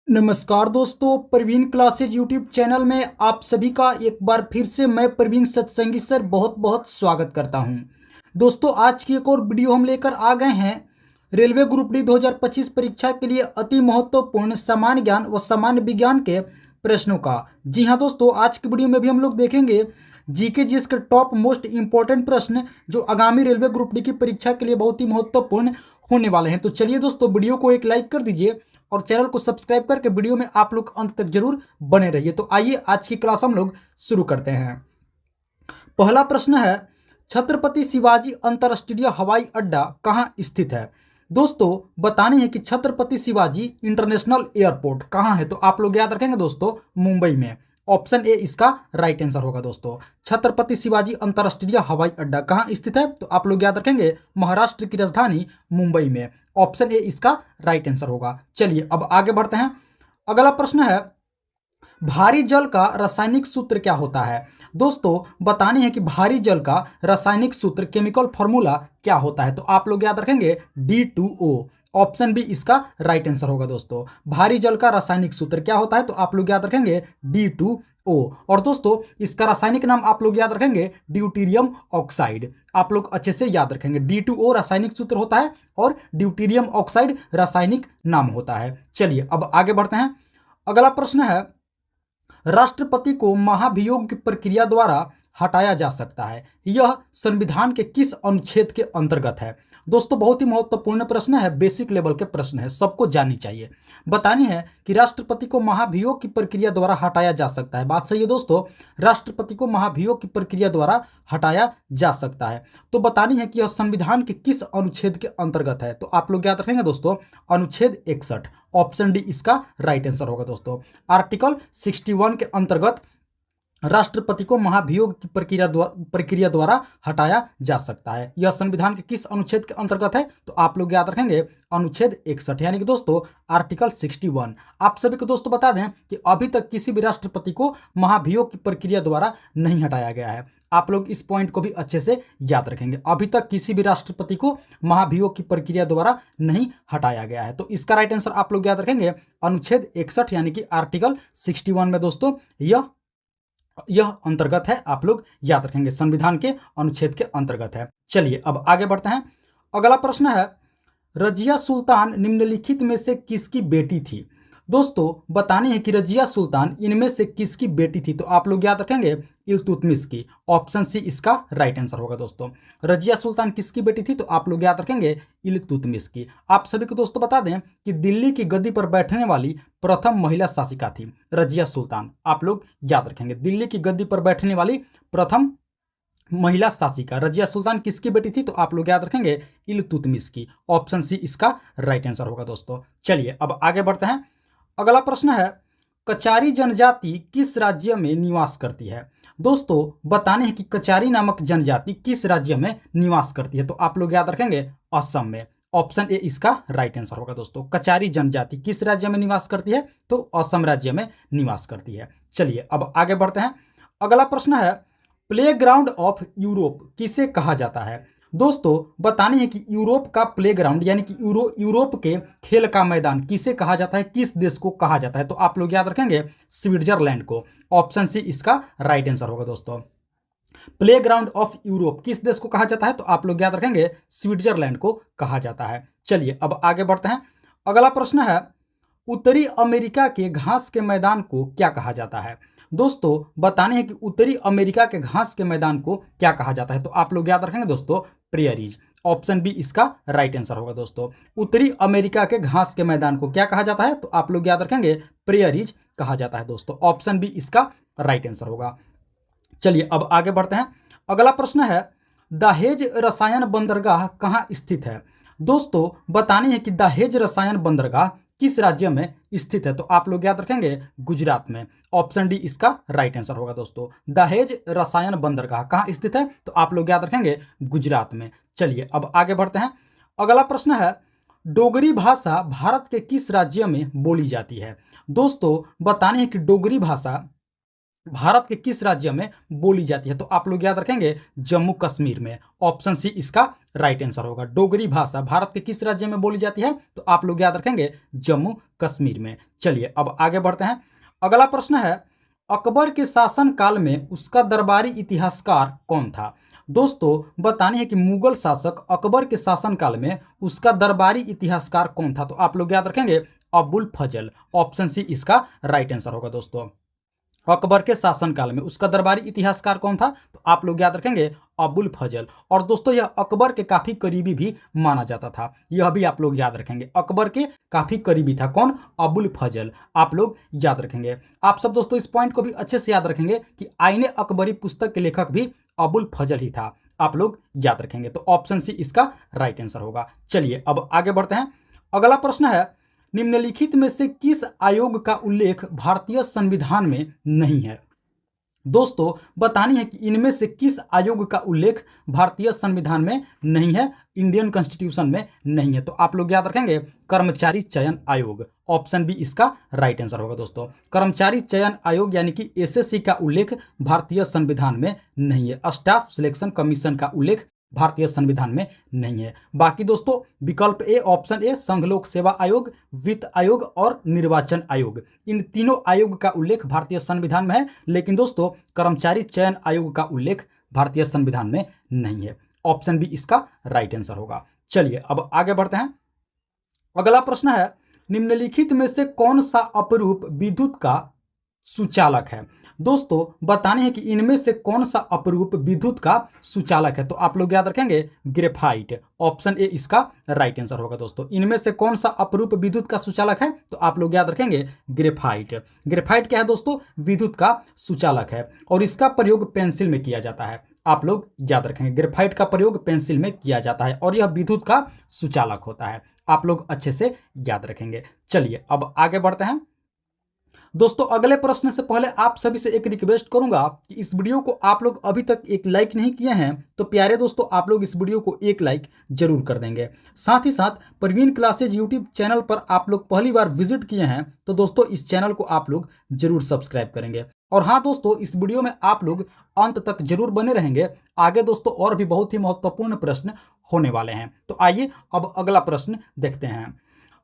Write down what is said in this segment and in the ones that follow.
नमस्कार दोस्तों, Praveen classes YouTube channel में आप सभी का एक बार फिर से मैं प्रवीण सत्संगी सर बहुत बहुत स्वागत करता हूं। दोस्तों, आज की एक और वीडियो हम लेकर आ गए हैं रेलवे ग्रुप डी 2025 परीक्षा के लिए अति महत्वपूर्ण सामान्य ज्ञान व सामान्य विज्ञान के प्रश्नों का। जी हाँ दोस्तों, आज की वीडियो में भी हम लोग देखेंगे जीके जीएस के टॉप मोस्ट इंपॉर्टेंट प्रश्न जो आगामी रेलवे ग्रुप डी की परीक्षा के लिए बहुत ही महत्वपूर्ण होने वाले हैं। तो चलिए दोस्तों, वीडियो को एक लाइक कर दीजिए और चैनल को सब्सक्राइब करके वीडियो में आप लोग अंत तक जरूर बने रहिए। तो आइए आज की क्लास हम लोग शुरू करते हैं। पहला प्रश्न है, छत्रपति शिवाजी अंतरराष्ट्रीय हवाई अड्डा कहाँ स्थित है? दोस्तों, बतानी है कि छत्रपति शिवाजी इंटरनेशनल एयरपोर्ट कहाँ है। तो आप लोग याद रखेंगे दोस्तों, मुंबई में। ऑप्शन ए इसका राइट आंसर होगा दोस्तों। छत्रपति शिवाजी अंतरराष्ट्रीय हवाई अड्डा कहाँ स्थित है? तो आप लोग याद रखेंगे महाराष्ट्र की राजधानी मुंबई में। ऑप्शन ए इसका राइट आंसर होगा। चलिए अब आगे बढ़ते हैं। अगला प्रश्न है, भारी जल का रासायनिक सूत्र क्या होता है? दोस्तों, बतानी है कि भारी जल का रासायनिक सूत्र केमिकल फॉर्मूला क्या होता है। तो आप लोग याद रखेंगे D2O। ऑप्शन बी इसका राइट आंसर होगा दोस्तों। भारी जल का रासायनिक सूत्र क्या होता है? तो आप लोग याद रखेंगे D2O। और दोस्तों, इसका रासायनिक नाम आप लोग याद रखेंगे ड्यूटीरियम ऑक्साइड। आप लोग अच्छे से याद रखेंगे, D2O रासायनिक सूत्र होता है और ड्यूटीरियम ऑक्साइड रासायनिक नाम होता है। चलिए अब आगे बढ़ते हैं। अगला प्रश्न है, राष्ट्रपति को महाभियोग की प्रक्रिया द्वारा हटाया जा सकता है, यह संविधान के किस अनुच्छेद के अंतर्गत है? दोस्तों, बहुत ही महत्वपूर्ण प्रश्न है, बेसिक लेवल के प्रश्न है, सबको जाननी चाहिए। बतानी है कि राष्ट्रपति को महाभियोग की प्रक्रिया द्वारा हटाया जा सकता है। बात सही है दोस्तों, राष्ट्रपति को महाभियोग की प्रक्रिया द्वारा हटाया जा सकता है। तो बतानी है कि यह संविधान के किस अनुच्छेद के अंतर्गत है। तो आप लोग याद रखेंगे दोस्तों, अनुच्छेद 61। ऑप्शन डी इसका राइट आंसर होगा दोस्तों। आर्टिकल 61 के अंतर्गत राष्ट्रपति को महाभियोग की प्रक्रिया द्वारा हटाया जा सकता है। यह संविधान के किस अनुच्छेद के अंतर्गत है? तो आप लोग याद रखेंगे अनुच्छेद 61, यानी कि दोस्तों आर्टिकल 61। आप सभी को दोस्तों बता दें कि अभी तक किसी भी राष्ट्रपति को महाभियोग की प्रक्रिया द्वारा नहीं हटाया गया है। आप लोग इस पॉइंट को भी अच्छे से याद रखेंगे, अभी तक किसी भी राष्ट्रपति को महाभियोग की प्रक्रिया द्वारा नहीं हटाया गया है। तो इसका राइट आंसर आप लोग याद रखेंगे अनुच्छेद 61, यानी कि आर्टिकल 61 में दोस्तों यह अंतर्गत है। आप लोग याद रखेंगे, संविधान के अनुच्छेद के अंतर्गत है। चलिए अब आगे बढ़ते हैं। अगला प्रश्न है, रजिया सुल्तान निम्नलिखित में से किसकी बेटी थी? दोस्तों, बतानी है कि रजिया सुल्तान इनमें से किसकी बेटी थी। तो आप लोग याद रखेंगे इल्तुतमिश की। ऑप्शन सी इसका राइट आंसर होगा दोस्तों। रजिया सुल्तान किसकी बेटी थी? तो आप लोग याद रखेंगे इल्तुतमिश की। आप सभी को दोस्तों बता दें कि दिल्ली की गद्दी पर बैठने वाली प्रथम महिला शासिका थी रजिया सुल्तान। आप लोग याद रखेंगे, दिल्ली की गद्दी पर बैठने वाली प्रथम महिला शासिका रजिया सुल्तान किसकी बेटी थी? तो आप लोग याद रखेंगे इल्तुतमिश की। ऑप्शन सी इसका राइट आंसर होगा दोस्तों। चलिए अब आगे बढ़ते हैं। अगला प्रश्न है, कचारी जनजाति किस राज्य में निवास करती है? दोस्तों, बताने हैं कि कचारी नामक जनजाति किस राज्य में निवास करती है। तो आप लोग याद रखेंगे असम में। ऑप्शन ए इसका राइट आंसर होगा दोस्तों। कचारी जनजाति किस राज्य में निवास करती है? तो असम राज्य में निवास करती है। चलिए अब आगे बढ़ते हैं। अगला प्रश्न है, प्लेग्राउंड ऑफ यूरोप किसे कहा जाता है? दोस्तों, बतानी है कि यूरोप का प्लेग्राउंड यानी कि यूरोप के खेल का मैदान किसे कहा जाता है, किस देश को कहा जाता है? तो आप लोग याद रखेंगे स्विट्जरलैंड को। ऑप्शन सी इसका राइट आंसर होगा दोस्तों। प्लेग्राउंड ऑफ यूरोप किस देश को कहा जाता है? तो आप लोग याद रखेंगे स्विट्जरलैंड को कहा जाता है। चलिए अब आगे बढ़ते हैं। अगला प्रश्न है, उत्तरी अमेरिका के घास के मैदान को क्या कहा जाता है? दोस्तों, बताने हैं कि उत्तरी अमेरिका के घास के मैदान को क्या कहा जाता है। तो आप लोग याद रखेंगे दोस्तों प्रेयरीज। ऑप्शन बी इसका राइट आंसर होगा दोस्तों। उत्तरी अमेरिका के घास के मैदान को क्या कहा जाता है? तो आप लोग याद रखेंगे प्रेयरीज कहा जाता है दोस्तों। ऑप्शन बी इसका राइट आंसर होगा। चलिए अब आगे बढ़ते हैं। अगला प्रश्न है, दहेज रसायन बंदरगाह कहाँ स्थित है? दोस्तों, बतानी है कि दहेज रसायन बंदरगाह किस राज्य में स्थित है? तो आप लोग याद रखेंगे गुजरात में। ऑप्शन डी इसका राइट आंसर होगा दोस्तों। दहेज रसायन बंदरगाह कहाँ स्थित है? तो आप लोग याद रखेंगे गुजरात में। चलिए अब आगे बढ़ते हैं। अगला प्रश्न है, डोगरी भाषा भारत के किस राज्य में बोली जाती है? दोस्तों, बताने है कि डोगरी भाषा भारत के किस राज्य में बोली जाती है? तो आप लोग याद रखेंगे जम्मू कश्मीर में। ऑप्शन सी इसका राइट आंसर होगा। डोगरी भाषा भारत के किस राज्य में बोली जाती है? तो आप लोग याद रखेंगे जम्मू कश्मीर में। चलिए अब आगे बढ़ते हैं। अगला प्रश्न है, अकबर के शासन काल में उसका दरबारी इतिहासकार कौन था? दोस्तों बतानी है कि मुगल शासक अकबर के शासन काल में उसका दरबारी इतिहासकार कौन था? तो आप लोग याद रखेंगे अबुल फजल। ऑप्शन सी इसका राइट आंसर होगा। दोस्तों अकबर के शासनकाल में उसका दरबारी इतिहासकार कौन था? तो आप लोग याद रखेंगे अबुल फजल। और दोस्तों यह अकबर के काफी करीबी भी माना जाता था, यह भी आप लोग याद रखेंगे। अकबर के काफी करीबी था कौन? अबुल फजल। आप लोग याद रखेंगे। आप सब दोस्तों इस पॉइंट को भी अच्छे से याद रखेंगे कि आईने अकबरी पुस्तक के लेखक भी अबुल फजल ही था। आप लोग याद रखेंगे। तो ऑप्शन सी इसका राइट आंसर होगा। चलिए अब आगे बढ़ते हैं। अगला प्रश्न है, निम्नलिखित में से किस आयोग का उल्लेख भारतीय संविधान में नहीं है? दोस्तों बतानी है कि इनमें से किस आयोग का उल्लेख भारतीय संविधान में नहीं है, इंडियन कॉन्स्टिट्यूशन में नहीं है? तो आप लोग याद रखेंगे कर्मचारी चयन आयोग। ऑप्शन बी इसका राइट आंसर होगा। दोस्तों कर्मचारी चयन आयोग यानी कि एसएससी का उल्लेख भारतीय संविधान में नहीं है। स्टाफ सिलेक्शन कमीशन का उल्लेख भारतीय संविधान में नहीं है। बाकी दोस्तों विकल्प ए, ऑप्शन ए, संघ लोक सेवा आयोग, वित्त आयोग और निर्वाचन आयोग, इन तीनों आयोग का उल्लेख भारतीय संविधान में है, लेकिन दोस्तों कर्मचारी चयन आयोग का उल्लेख भारतीय संविधान में नहीं है। ऑप्शन बी इसका राइट आंसर होगा। चलिए अब आगे बढ़ते हैं। अगला प्रश्न है, निम्नलिखित में से कौन सा अपरूप विद्युत का सुचालक है? दोस्तों बताने हैं कि इनमें से कौन सा अपरूप विद्युत का सुचालक है? तो आप लोग याद रखेंगे ग्रेफाइट। ऑप्शन ए इसका राइट आंसर होगा। दोस्तों इनमें से कौन सा अपरूप विद्युत का सुचालक है? तो आप लोग याद रखेंगे ग्रेफाइट। ग्रेफाइट क्या है दोस्तों? विद्युत का सुचालक है और इसका प्रयोग पेंसिल में किया जाता है। आप लोग याद रखेंगे ग्रेफाइट का प्रयोग पेंसिल में किया जाता है और यह विद्युत का सुचालक होता है। आप लोग अच्छे से याद रखेंगे। चलिए अब आगे बढ़ते हैं। दोस्तों अगले प्रश्न से पहले आप सभी से एक रिक्वेस्ट करूंगा कि इस वीडियो को आप लोग अभी तक एक लाइक नहीं किए हैं तो प्यारे दोस्तों आप लोग इस वीडियो को एक लाइक जरूर कर देंगे। साथ ही साथ प्रवीण क्लासेज यूट्यूब चैनल पर आप लोग पहली बार विजिट किए हैं तो दोस्तों इस चैनल को आप लोग जरूर सब्सक्राइब करेंगे। और हाँ दोस्तों इस वीडियो में आप लोग अंत तक जरूर बने रहेंगे। आगे दोस्तों और भी बहुत ही महत्वपूर्ण प्रश्न होने वाले हैं। तो आइए अब अगला प्रश्न देखते हैं।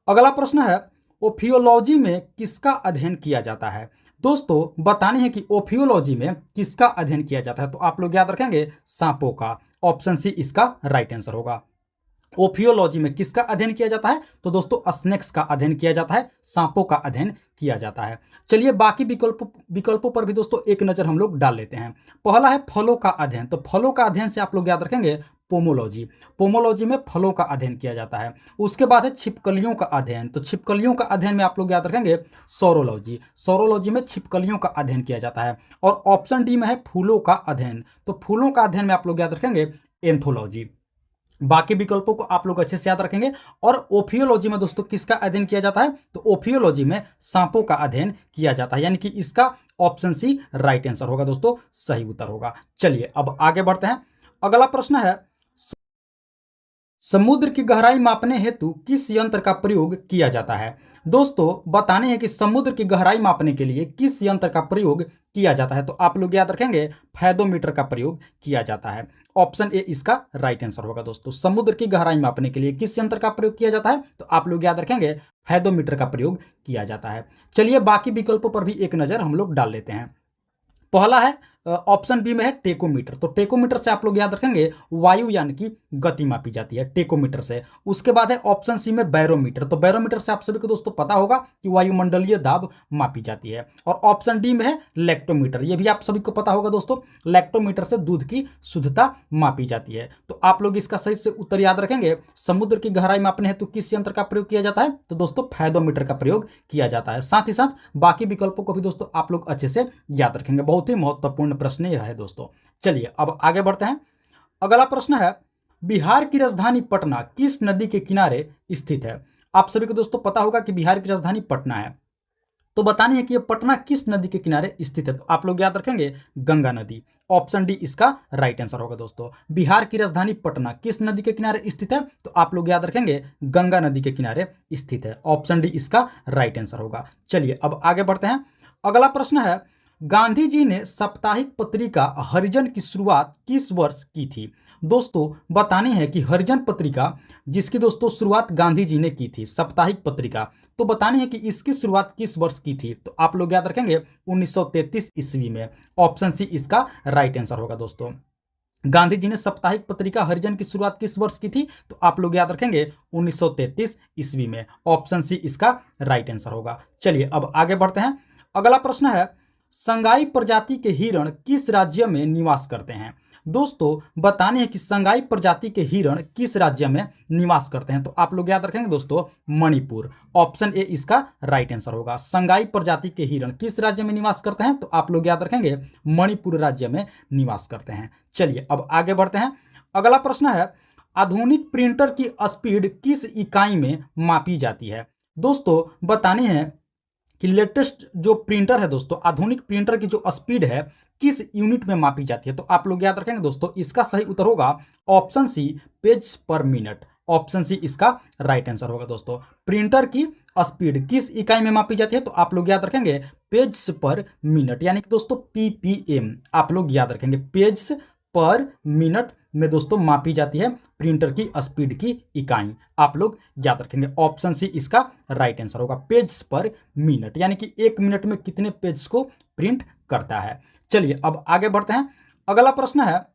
अगला प्रश्न है, ओफियोलॉजी में किसका अध्ययन किया जाता है? दोस्तों बताने हैं कि ओफियोलॉजी में किसका अध्ययन किया जाता है? तो आप लोग याद रखेंगे सांपों का। ऑप्शन सी इसका राइट आंसर होगा। ओफियोलॉजी में किसका अध्ययन किया जाता है? तो दोस्तों स्नेक्स का अध्ययन किया जाता है, सांपों का अध्ययन किया जाता है। चलिए बाकी विकल्पों पर भी दोस्तों एक नजर हम लोग डाल लेते हैं। पहला है फलों का अध्ययन। तो फलों का अध्ययन से आप लोग याद रखेंगे पोमोलॉजी। पोमोलॉजी में फलों का अध्ययन किया जाता है। उसके बाद है छिपकलियों का अध्ययन। तो छिपकलियों का अध्ययन में आप लोग याद रखेंगे सौरोलॉजी। सौरोलॉजी में छिपकलियों का अध्ययन किया जाता है। और ऑप्शन डी में है फूलों का अध्ययन। तो फूलों का अध्ययन में आप लोग याद रखेंगे एंथोलॉजी। बाकी विकल्पों को आप लोग अच्छे से याद रखेंगे। और ओफियोलॉजी में दोस्तों किसका अध्ययन किया जाता है? तो ओफियोलॉजी में सांपों का अध्ययन किया जाता है, यानी कि इसका ऑप्शन सी राइट आंसर होगा। दोस्तों सही उत्तर होगा। चलिए अब आगे बढ़ते हैं। अगला प्रश्न है, समुद्र की गहराई मापने हेतु किस यंत्र का प्रयोग किया जाता है? दोस्तों बताने हैं कि समुद्र की गहराई मापने के लिए किस यंत्र का प्रयोग किया जाता है? तो आप लोग याद रखेंगे फैदोमीटर का प्रयोग किया जाता है। ऑप्शन ए इसका राइट आंसर होगा। दोस्तों समुद्र की गहराई मापने के लिए किस यंत्र का प्रयोग किया जाता है? तो आप लोग याद रखेंगे फैदोमीटर का प्रयोग किया जाता है। चलिए बाकी विकल्पों पर भी एक नजर हम लोग डाल लेते हैं। पहला है ऑप्शन बी में है टेकोमीटर। तो टेकोमीटर से आप लोग याद रखेंगे वायुयान की गति मापी जाती है टेकोमीटर से। उसके बाद है ऑप्शन सी में बैरोमीटर। तो बैरोमीटर से आप सभी को दोस्तों पता होगा कि वायुमंडलीय दाब मापी जाती है। और ऑप्शन डी में है लैक्टोमीटर। ये भी आप सभी को पता होगा दोस्तों, लैक्टोमीटर से दूध की शुद्धता मापी जाती है। तो आप लोग इसका सही से उत्तर याद रखेंगे। समुद्र की गहराई मापने हेतु किस यंत्र का प्रयोग किया जाता है? तो दोस्तों फैदोमीटर का प्रयोग किया जाता है। साथ ही साथ बाकी विकल्पों को भी दोस्तों आप लोग अच्छे से याद रखेंगे। बहुत ही महत्वपूर्ण प्रश्न यह है दोस्तों। चलिए अब आगे बढ़ते हैं। अगला प्रश्न है, बिहार की राजधानी पटना किस नदी के किनारे स्थित है? आप सभी को दोस्तों पता होगा कि बिहार की राजधानी पटना है। तो बतानी है कि यह पटना किस नदी के किनारे स्थित है? तो आप लोग याद रखेंगे गंगा नदी। ऑप्शन डी इसका राइट आंसर होगा। दोस्तों बिहार की राजधानी पटना किस नदी के किनारे स्थित है? तो आप लोग याद रखेंगे गंगा नदी के किनारे स्थित है। ऑप्शन डी इसका राइट आंसर होगा। चलिए अब आगे बढ़ते हैं। अगला प्रश्न है, गांधी जी ने साप्ताहिक पत्रिका हरिजन की शुरुआत किस वर्ष की थी? दोस्तों बतानी है कि हरिजन पत्रिका जिसकी दोस्तों शुरुआत गांधी जी ने की थी, साप्ताहिक पत्रिका, तो बतानी है कि इसकी शुरुआत किस वर्ष की थी? तो आप लोग याद रखेंगे 1933 ईस्वी में। ऑप्शन सी इसका राइट आंसर होगा दोस्तों। गांधी जी ने साप्ताहिक पत्रिका हरिजन की शुरुआत किस वर्ष की थी? तो आप लोग याद रखेंगे 1933 ईस्वी में। ऑप्शन सी इसका राइट आंसर होगा। चलिए अब आगे बढ़ते हैं। अगला प्रश्न है, संगाई प्रजाति के हिरण किस राज्य में निवास करते हैं? दोस्तों बताने है कि संगाई प्रजाति के हिरण किस राज्य में निवास करते हैं? तो आप लोग याद रखेंगे दोस्तों मणिपुर। ऑप्शन ए इसका राइट आंसर होगा। संगाई प्रजाति के हिरण किस राज्य में निवास करते हैं? तो आप लोग याद रखेंगे मणिपुर राज्य में निवास करते हैं। चलिए अब आगे बढ़ते हैं। अगला प्रश्न है, आधुनिक प्रिंटर की स्पीड किस इकाई में मापी जाती है? दोस्तों बतानी है कि लेटेस्ट जो प्रिंटर है दोस्तों, आधुनिक प्रिंटर की जो स्पीड है किस यूनिट में मापी जाती है? तो आप लोग याद रखेंगे दोस्तों इसका सही उत्तर होगा ऑप्शन सी पेज पर मिनट। ऑप्शन सी इसका राइट आंसर होगा दोस्तों। प्रिंटर की स्पीड किस इकाई में मापी जाती है? तो आप लोग याद रखेंगे पेज पर मिनट, यानी कि दोस्तों पीपीएम। आप लोग याद रखेंगे पेज पर मिनट में दोस्तों मापी जाती है प्रिंटर की स्पीड की इकाई। आप लोग याद रखेंगे ऑप्शन सी इसका राइट आंसर होगा, पेज पर मिनट, यानी कि 1 मिनट में कितने पेज को प्रिंट करता है। चलिए अब आगे बढ़ते हैं। अगला प्रश्न है,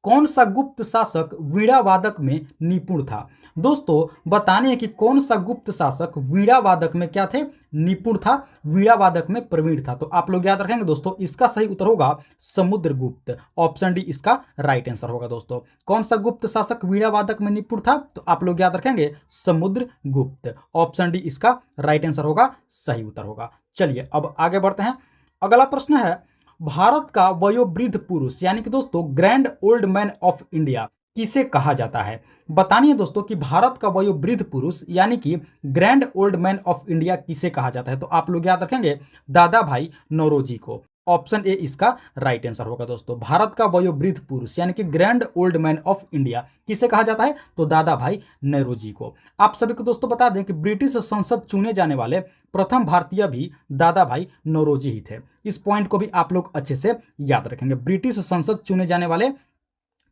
कौन सा गुप्त शासक वीणा वादक में निपुण था? दोस्तों बताने है कि कौन सा गुप्त शासक वीणा वादक में क्या थे? निपुण था, वीणा वादक में प्रवीण था। तो आप लोग याद रखेंगे दोस्तों इसका सही उत्तर होगा समुद्रगुप्त। ऑप्शन डी इसका राइट आंसर होगा दोस्तों। कौन सा गुप्त शासक वीणा वादक में निपुण था? तो आप लोग याद रखेंगे समुद्रगुप्त। ऑप्शन डी इसका राइट आंसर होगा, सही उत्तर होगा। चलिए अब आगे बढ़ते हैं। अगला प्रश्न है, भारत का वयोवृद्ध पुरुष यानी कि दोस्तों grand old man of India किसे कहा जाता है? बतानी है दोस्तों कि भारत का वयोवृद्ध पुरुष यानी कि grand old man of India किसे कहा जाता है? तो आप लोग याद रखेंगे दादा भाई नौरोजी को। ऑप्शन ए इसका राइट आंसर होगा दोस्तों। भारत का वयोवृद्ध पुरुष यानी कि grand old man of India किसे कहा जाता है? तो दादा भाई नौरोजी को। आप सभी को दोस्तों बता दें कि ब्रिटिश संसद चुने जाने वाले प्रथम भारतीय भी दादा भाई नौरोजी ही थे। इस पॉइंट को भी आप लोग अच्छे से याद रखेंगे। ब्रिटिश संसद चुने जाने वाले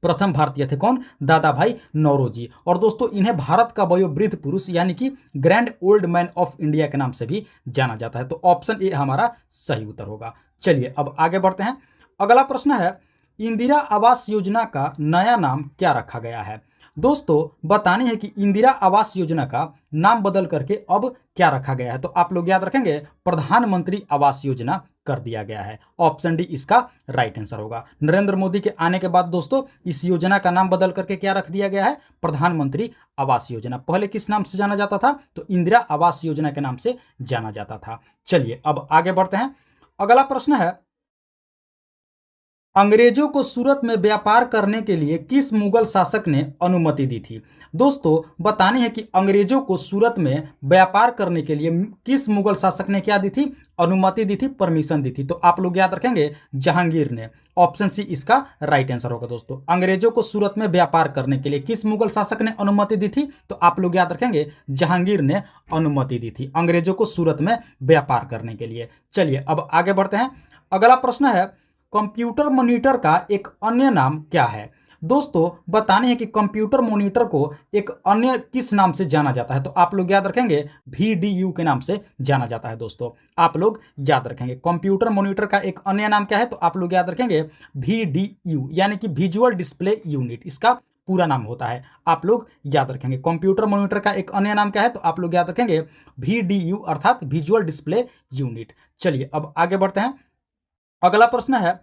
प्रथम भारतीय थे कौन? दादा भाई नौरोजी। और दोस्तों इन्हें भारत का वयोवृद्ध पुरुष यानी कि grand old man of India के नाम से भी जाना जाता है। तो ऑप्शन ए हमारा सही उत्तर होगा। चलिए अब आगे बढ़ते हैं। अगला प्रश्न है, इंदिरा आवास योजना का नया नाम क्या रखा गया है? दोस्तों बतानी है कि इंदिरा आवास योजना का नाम बदल करके अब क्या रखा गया है? तो आप लोग याद रखेंगे प्रधानमंत्री आवास योजना कर दिया गया है। ऑप्शन डी इसका राइट आंसर होगा। नरेंद्र मोदी के आने के बाद दोस्तों इस योजना का नाम बदल करके क्या रख दिया गया है? प्रधानमंत्री आवास योजना। पहले किस नाम से जाना जाता था? तो इंदिरा आवास योजना के नाम से जाना जाता था। चलिए अब आगे बढ़ते हैं। अगला प्रश्न है, अंग्रेजों को सूरत में व्यापार करने के लिए किस मुगल शासक ने अनुमति दी थी? दोस्तों बतानी है कि अंग्रेजों को सूरत में व्यापार करने के लिए किस मुगल शासक ने क्या दी थी? अनुमति दी थी, परमिशन दी थी। तो आप लोग याद रखेंगे जहांगीर ने। ऑप्शन सी इसका राइट आंसर होगा दोस्तों। अंग्रेजों को सूरत में व्यापार करने के लिए किस मुगल शासक ने अनुमति दी थी? तो आप लोग याद रखेंगे जहांगीर ने अनुमति दी थी अंग्रेजों को सूरत में व्यापार करने के लिए। चलिए अब आगे बढ़ते हैं। अगला प्रश्न है, कंप्यूटर मॉनिटर का एक अन्य नाम क्या है? दोस्तों बताने है कि कंप्यूटर मॉनिटर को एक अन्य किस नाम से जाना जाता है? तो आप लोग याद रखेंगे VDU के नाम से जाना जाता है दोस्तों। आप लोग याद रखेंगे कंप्यूटर मॉनिटर का एक अन्य नाम क्या है? तो आप लोग याद रखेंगे VDU यानी कि विजुअल डिस्प्ले यूनिट इसका पूरा नाम होता है। आप लोग याद रखेंगे कंप्यूटर मॉनिटर का एक अन्य नाम क्या है? तो आप लोग याद रखेंगे VDU अर्थात विजुअल डिस्प्ले यूनिट। चलिए अब आगे बढ़ते हैं। अगला प्रश्न है,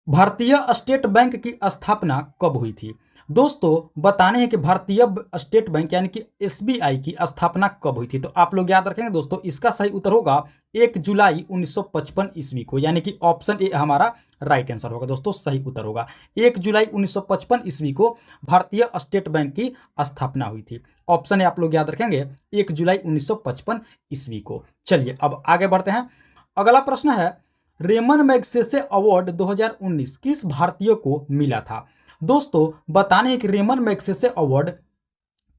भारतीय स्टेट बैंक की स्थापना कब हुई थी? दोस्तों बताने हैं कि भारतीय स्टेट बैंक यानी कि SBI की स्थापना कब हुई थी? तो आप लोग याद रखेंगे दोस्तों इसका सही उत्तर होगा 1 जुलाई 1955 ईस्वी को, यानी कि ऑप्शन ए हमारा राइट आंसर होगा दोस्तों, सही उत्तर होगा। 1 जुलाई 1955 ईस्वी को भारतीय स्टेट बैंक की स्थापना हुई थी। ऑप्शन ए आप लोग याद रखेंगे 1 जुलाई 1955 ईस्वी को। चलिए अब आगे बढ़ते हैं। अगला प्रश्न है, रेमन मैगसेसे अवार्ड 2019 किस भारतीय को मिला था? दोस्तों बताने हैं कि रेमन मैगसेसे अवार्ड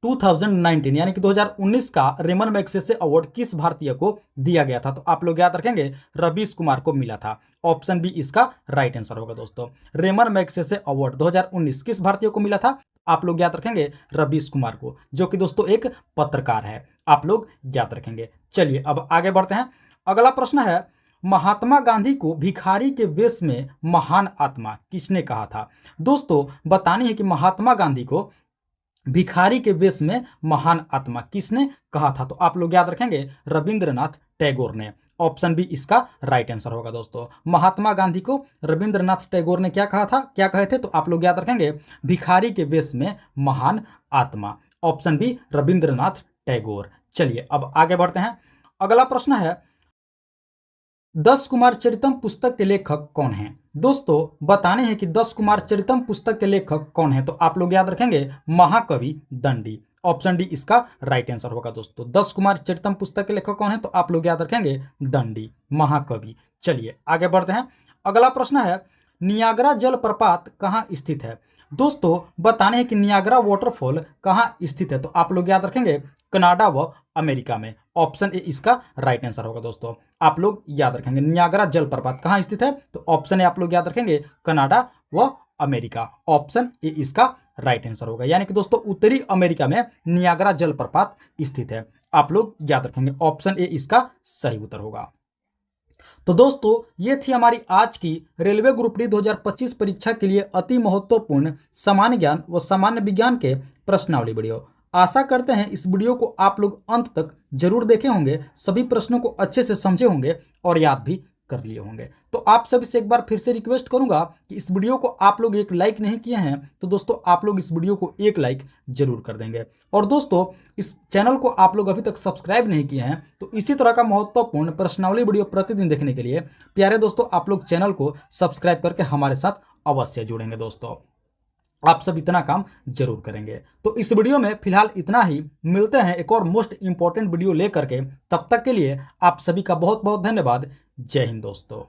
2019 यानी कि 2019 का रेमन मैग्सेसे अवार्ड किस भारतीय को दिया गया था? तो आप लोग याद रखेंगे रवीश कुमार को मिला था। ऑप्शन बी इसका राइट आंसर होगा दोस्तों। रेमन मैग्सेसे अवार्ड 2019 किस भारतीय को मिला था? आप लोग याद रखेंगे रवीश कुमार को, जो कि दोस्तों एक पत्रकार है। आप लोग याद रखेंगे। चलिए अब आगे बढ़ते हैं। अगला प्रश्न है, महात्मा गांधी को भिखारी के वेश में महान आत्मा किसने कहा था? दोस्तों बतानी है कि महात्मा गांधी को भिखारी के वेश में महान आत्मा किसने कहा था? तो आप लोग याद रखेंगे रविंद्रनाथ टैगोर ने। ऑप्शन बी इसका राइट आंसर होगा दोस्तों। महात्मा गांधी को रविंद्रनाथ टैगोर ने क्या कहा था, क्या कहे थे? तो आप लोग याद रखेंगे भिखारी के वेश में महान आत्मा। Option B Rabindranath Tagore. चलिए अब आगे बढ़ते हैं। अगला प्रश्न है, 10 कुमार चरितम पुस्तक के लेखक कौन हैं? दोस्तों बताने हैं कि 10 कुमार चरितम पुस्तक के लेखक कौन हैं? तो आप लोग याद रखेंगे महाकवि दंडी। ऑप्शन डी इसका राइट आंसर होगा दोस्तों। 10 कुमार चरितम पुस्तक के लेखक कौन हैं? तो आप लोग याद रखेंगे दंडी, महाकवि। चलिए आगे बढ़ते हैं। अगला प्रश्न है, नियाग्रा जलप्रपात कहाँ स्थित है? दोस्तों बताने हैं कि नियाग्रा वाटरफॉल कहाँ स्थित है? तो आप लोग याद रखेंगे कनाडा व अमेरिका में। ऑप्शन ए इसका राइट आंसर होगा दोस्तों। आप लोग याद रखेंगे नियाग्रा जलप्रपात कहाँ स्थित है? तो ऑप्शन ए आप लोग याद रखेंगे कनाडा व अमेरिका। ऑप्शन ए इसका राइट आंसर होगा, यानी कि दोस्तों उत्तरी अमेरिका में नियाग्रा जलप्रपात स्थित है। आप लोग याद रखेंगे ऑप्शन ए इसका सही उत्तर होगा। तो दोस्तों ये थी हमारी आज की रेलवे ग्रुप डी 2025 परीक्षा के लिए अति महत्वपूर्ण सामान्य ज्ञान व सामान्य विज्ञान के प्रश्नावली वीडियो। आशा करते हैं इस वीडियो को आप लोग अंत तक जरूर देखे होंगे, सभी प्रश्नों को अच्छे से समझे होंगे और याद भी कर लिए होंगे। तो आप सभी से एक बार फिर से रिक्वेस्ट करूंगा कि इस वीडियो को आप लोग एक लाइक नहीं किए हैं तो दोस्तों आप लोग इस वीडियो को एक लाइक जरूर कर देंगे। और दोस्तों इस चैनल को आप लोग अभी तक सब्सक्राइब नहीं किए हैं तो इसी तरह का महत्वपूर्ण प्रश्नावली वीडियो प्रतिदिन देखने के लिए प्यारे दोस्तों आप लोग चैनल को सब्सक्राइब करके हमारे साथ अवश्य जुड़ेंगे। दोस्तों आप सब इतना काम जरूर करेंगे। तो इस वीडियो में फिलहाल इतना ही, मिलते हैं एक और मोस्ट इंपॉर्टेंट वीडियो लेकर के। तब तक के लिए आप सभी का बहुत बहुत धन्यवाद। जय हिंद दोस्तों।